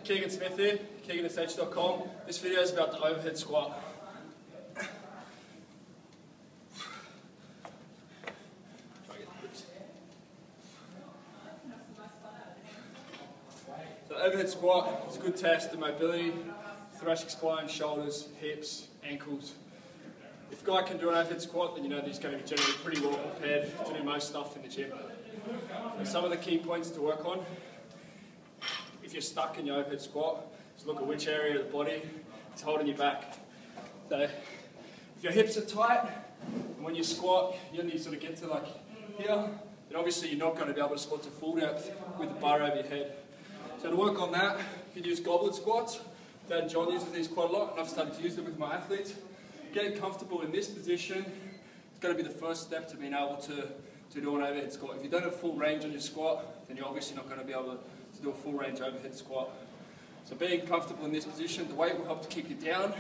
Keegan Smith here, KeeganSH.com. This video is about the overhead squat. So overhead squat is a good test of mobility, thoracic spine, shoulders, hips, ankles. If a guy can do an overhead squat, then you know that he's going to be generally pretty well prepared to do most stuff in the gym. So some of the key points to work on, if you're stuck in your overhead squat, is look at which area of the body is holding you back. So if your hips are tight, and when you squat, you only sort of get to like here, then obviously you're not going to be able to squat to full depth with the bar over your head. So to work on that, you can use goblet squats. Dad John uses these quite a lot, and I've started to use them with my athletes. Getting comfortable in this position is going to be the first step to being able to do an overhead squat. If you don't have full range on your squat, then you're obviously not going to be able to do a full range overhead squat. So being comfortable in this position, the weight will help to keep you down,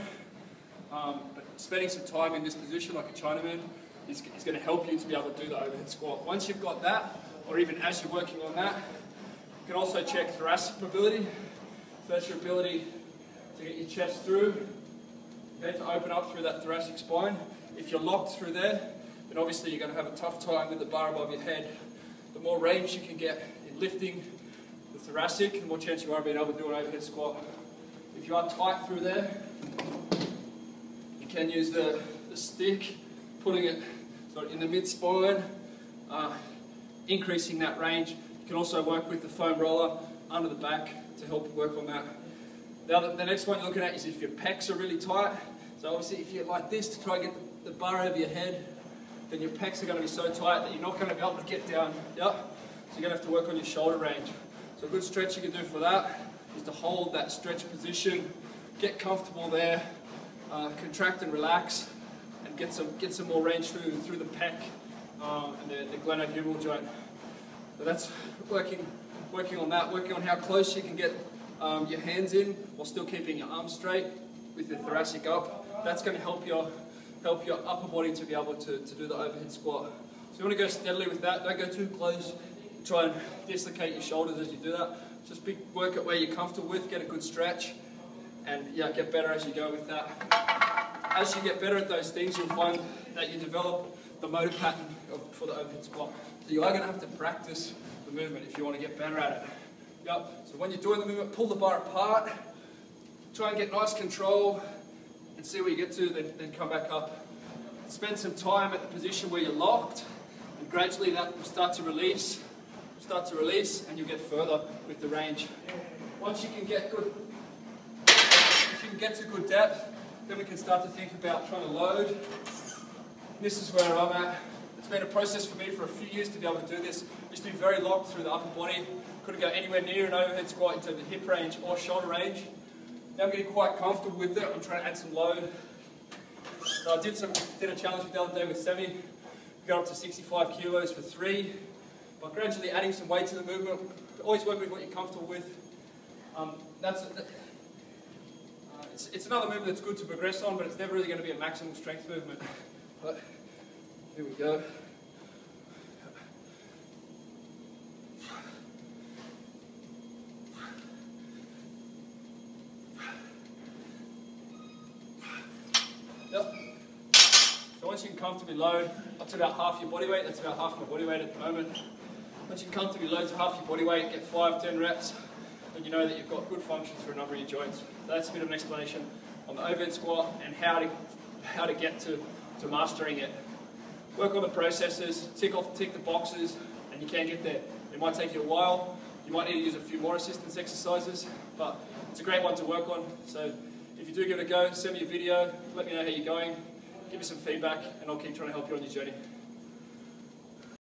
but spending some time in this position like a Chinaman is going to help you to be able to do the overhead squat. Once you've got that, or even as you're working on that, you can also check thoracic mobility. So that's your ability to get your chest through, okay, to open up through that thoracic spine. If you're locked through there, then obviously you're going to have a tough time with the bar above your head. The more range you can get in lifting the thoracic, the more chance you are of being able to do an overhead squat. If you are tight through there, you can use the stick, putting it sort of in the mid-spine, increasing that range. You can also work with the foam roller under the back to help work on that. The next one you're looking at is if your pecs are really tight. So obviously if you're like this to try and get the bar over your head, then your pecs are going to be so tight that you're not going to be able to get down. Yeah? So you're going to have to work on your shoulder range. So a good stretch you can do for that is to hold that stretch position, get comfortable there, contract and relax, and get some more range through the pec and the glenohumeral joint. So that's working on that, working on how close you can get your hands in while still keeping your arms straight with your thoracic up. That's going to help your upper body to be able to do the overhead squat. So you want to go steadily with that, don't go too close. Try and dislocate your shoulders as you do that. Just work at where you're comfortable with, get a good stretch, and yeah, get better as you go with that. As you get better at those things, you'll find that you develop the motor pattern for the overhead squat. So you are going to have to practice the movement if you want to get better at it. Yep. So when you're doing the movement, pull the bar apart, try and get nice control, and see where you get to, then come back up. Spend some time at the position where you're locked, and gradually that will start to release, and you'll get further with the range. Once you can get to good depth, then we can start to think about trying to load. This is where I'm at. It's been a process for me for a few years to be able to do this. I used to be very locked through the upper body. Couldn't go anywhere near an overhead squat in terms of hip range or shoulder range. Now I'm getting quite comfortable with it. I'm trying to add some load. So I did a challenge the other day with Semi. We got up to 65 kilos for 3. By gradually adding some weight to the movement, always work with what you're comfortable with. It's another movement that's good to progress on, but it's never really going to be a maximum strength movement. But here we go. Yep. So once you can comfortably load up to about half your body weight, that's about half my body weight at the moment. Once you can comfortably load to half your body weight, get 5-10 reps, then you know that you've got good functions for a number of your joints. So that's a bit of an explanation on the overhead squat and how to get to mastering it. Work on the processes, tick the boxes, and you can get there. It might take you a while. You might need to use a few more assistance exercises, but it's a great one to work on. So if you do give it a go, send me a video, let me know how you're going, give me some feedback, and I'll keep trying to help you on your journey.